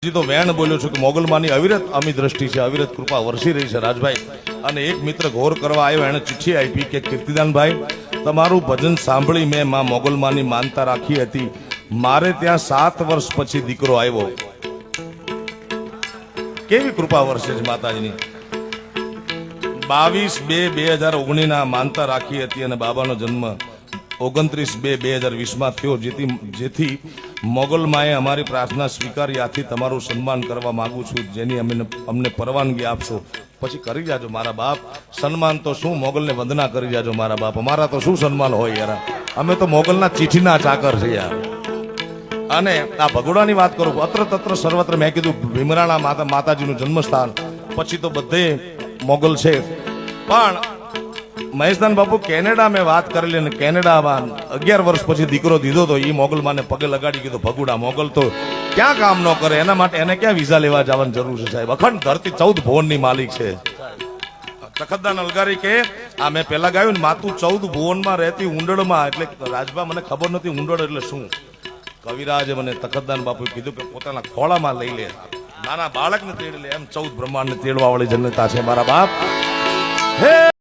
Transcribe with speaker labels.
Speaker 1: તો વેણ બોલ્યો છું કે મોગલમાની અવિરત અમી દ્રષ્ટિ છે, અવિરત કૃપા વરસી રહી છે રાજભાઈ. અને એક મિત્ર ઘોર કરવા આવ્યો, એને ચિઠ્ઠી આપી કે કીર્તિદાનભાઈ, તમારું ભજન સાંભળી મેં માં મોગલમાની માનતા રાખી હતી. મારે ત્યાં 7 વર્ષ પછી દીકરો આવ્યો. કેવી કૃપા વરસે છે માતાજીની. 22/2/2019 ના માનતા રાખી હતી અને બાબાનો જન્મ 29/2/2020 માં થયો. જેથી મોગલમાએ અમારી પ્રાર્થના સ્વીકારી. આથી તમારું સન્માન કરવા માંગુ છું, જેની અમને પરવાનગી આપશો. પછી કરી જાજો મારા બાપ. સન્માન તો શું, મોગલને વંદના કરી જાજો મારા બાપ. અમારા તો શું સન્માન હોય યાર, અમે તો મોગલના ચીઠીના ચાકર છે યાર. અને આ ભગોડાની વાત કરું, અત્ર તત્ર સર્વત્ર મેં કીધું ભીમરાણા માતાજીનું જન્મસ્થાન, પછી તો બધે મોગલ છે. પણ મહેશદાન બાપુ કેનેડા મેં વાત કરેલી, અને કેનેડામાં 11 વર્ષ પછી દીકરો દીધો તો એ મોગલ માને પગે લગાડી કીધું, ભગુડા મોગલ તો ક્યાં કામ ન કરે, એના માટે એને ક્યાં વિઝા લેવા જવાની જરૂર છે સાહેબ. અખંડ ધરતી 14 ભુવનની માલિક છે. તખતદાન અલગારી કે આ મેં પેલા ગાયું ને, માતું 14 ભુવનમાં રહેતી ઉંડળમાં. એટલે રાજભા મને ખબર નથી ઉંડળ એટલે શું. કવિરાજે મને તખતદાન બાપુ કીધું કે પોતાના ખોળામાં લઈ લે, નાના બાળકને તેડી લે, એમ 14 બ્રહ્માંડને તેડવા વાળી જનતા છે મારા બાપ. હે